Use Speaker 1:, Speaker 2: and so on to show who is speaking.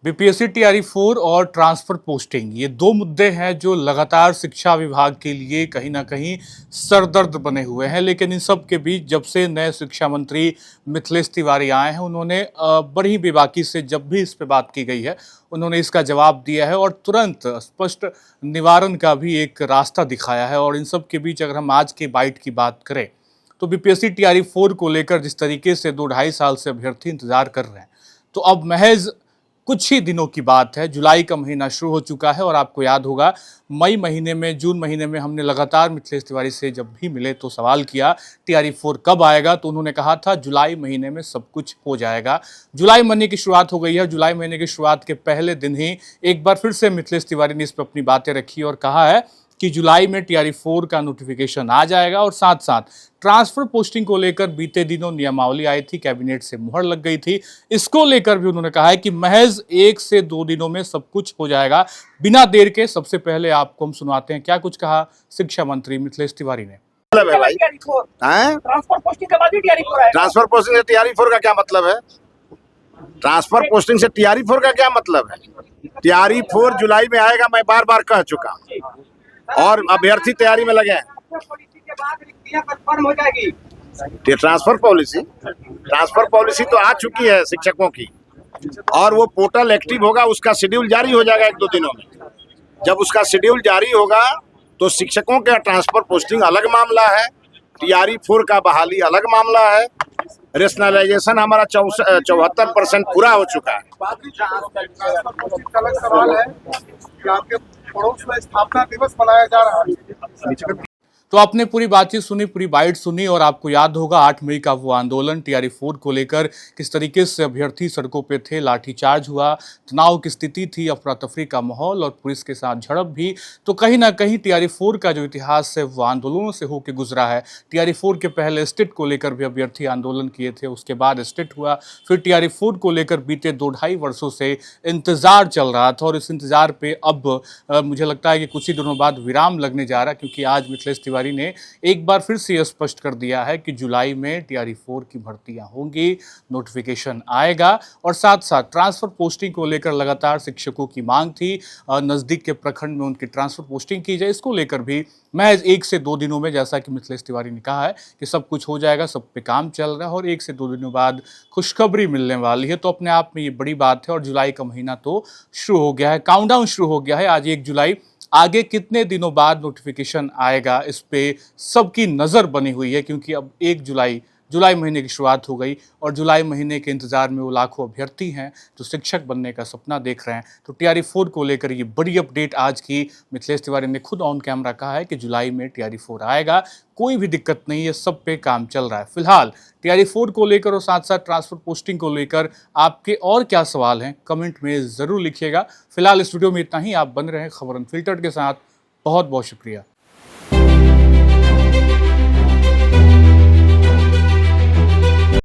Speaker 1: BPSC TRE 4 और transfer posting ये दो मुद्दे हैं जो लगातार शिक्षा विभाग के लिए कहीं ना कहीं सरदर्द बने हुए हैं। लेकिन इन सब के बीच जब से नए शिक्षा मंत्री मिथिलेश तिवारी आए हैं, उन्होंने बड़ी बेबाकी से जब भी इस पे बात की गई है, उन्होंने इसका जवाब दिया है और तुरंत स्पष्ट निवारण का भी एक रास्ता दिखाया है। और इन सब के बीच अगर हम आज के बाइट की बात करें तो बीपीएससी टीआरई 4 को लेकर जिस तरीके से 2-2.5 साल से अभ्यर्थी इंतजार कर रहे हैं, तो अब महज कुछ ही दिनों की बात है, जुलाई का महीना शुरू हो चुका है। और आपको याद होगा मई महीने में, जून महीने में हमने लगातार मिथिलेश तिवारी से जब भी मिले तो सवाल किया टीआरई 4 कब आएगा, तो उन्होंने कहा था जुलाई महीने में सब कुछ हो जाएगा। जुलाई महीने की शुरुआत हो गई है। जुलाई महीने की शुरुआत के पहले दिन ही एक बार फिर से मिथिलेश तिवारी ने इस पर अपनी बातें रखी और कहा है कि जुलाई में टीआरई 4 का नोटिफिकेशन आ जाएगा। और साथ साथ ट्रांसफर पोस्टिंग को लेकर बीते दिनों नियमावली आई थी, कैबिनेट से मुहर लग गई थी। इसको लेकर भी उन्होंने कहा है कि महज 1 से 2 दिनों में सब कुछ हो जाएगा बिना देर के। सबसे पहले आपको हम सुनाते हैं क्या कुछ कहा शिक्षा मंत्री मिथिलेश तिवारी ने।
Speaker 2: मतलब है भाई, ट्रांसफर पोस्टिंग के बाद ही टीआरई 4 आएगा। ट्रांसफर पोस्टिंग से टीआरई 4 का क्या मतलब है? ट्रांसफर पोस्टिंग से टीआरई 4 का क्या मतलब है? टीआरई 4 जुलाई में आएगा, मैं बार बार कह चुका, और अभ्यर्थी तैयारी में लगे हैं। ट्रांसफर पॉलिसी तो आ चुकी है शिक्षकों की, और वो पोर्टल एक्टिव होगा, उसका शेड्यूल जारी हो जाएगा 1-2 दिनों में। जब उसका शेड्यूल जारी होगा तो शिक्षकों का ट्रांसफर पोस्टिंग अलग मामला है, टीआरई 4 का बहाली अलग मामला है। रेशनलाइजेशन हमारा 74% पूरा हो चुका है।
Speaker 3: अलग सवाल है कि आपके पड़ोस में स्थापना दिवस मनाया जा रहा है।
Speaker 1: तो आपने पूरी बातचीत सुनी, पूरी बाइट सुनी, और आपको याद होगा 8 मई का वो आंदोलन टीआरई 4 को लेकर किस तरीके से अभ्यर्थी सड़कों पे थे, लाठीचार्ज हुआ, तनाव की स्थिति थी, अफरा तफरी का माहौल और पुलिस के साथ झड़प भी। तो कहीं ना कहीं टीआरई 4 का जो इतिहास है वो आंदोलनों से होकर गुजरा है। टीआरई 4 के पहले स्टेट को लेकर भी अभ्यर्थी आंदोलन किए थे, उसके बाद स्टेट हुआ, फिर टीआरई 4 को लेकर बीते 2-2.5 वर्षों से इंतजार चल रहा था। और इस इंतजार पे अब मुझे लगता है कि कुछ ही दिनों बाद विराम लगने जा रहा है, क्योंकि आज मिथिलेश तिवारी ने एक बार फिर से स्पष्ट कर दिया है कि जुलाई में टीआरई 4 की भर्तियां होंगी, नोटिफिकेशन आएगा। और साथ साथ ट्रांसफर पोस्टिंग को लेकर लगातार शिक्षकों की मांग थी, नजदीक के प्रखंड में उनकी ट्रांसफर पोस्टिंग की जाए। इसको लेकर भी महज 1 से 2 दिनों में, जैसा कि मिथिलेश तिवारी ने कहा है कि सब कुछ हो जाएगा, सब पे काम चल रहा है और 1 से 2 दिनों बाद खुशखबरी मिलने वाली है। तो अपने आप में ये बड़ी बात है। और जुलाई का महीना तो शुरू हो गया है, काउंटडाउन शुरू हो गया है। आज 1 जुलाई, आगे कितने दिनों बाद नोटिफिकेशन आएगा इस पे सबकी नज़र बनी हुई है, क्योंकि अब 1 जुलाई महीने की शुरुआत हो गई और जुलाई महीने के इंतजार में वो लाखों अभ्यर्थी हैं जो शिक्षक बनने का सपना देख रहे हैं। तो टीआरई 4 को लेकर ये बड़ी अपडेट आज की। मिथिलेश तिवारी ने खुद ऑन कैमरा कहा है कि जुलाई में टीआरई 4 आएगा, कोई भी दिक्कत नहीं है, सब पे काम चल रहा है। फिलहाल टीआरई 4 को लेकर और साथ साथ ट्रांसफर पोस्टिंग को लेकर आपके और क्या सवाल हैं, कमेंट में ज़रूर लिखिएगा। फिलहाल इस वीडियो में इतना ही। आप बन रहे हैं खबर अनफिल्टर्ड के साथ। बहुत बहुत शुक्रिया।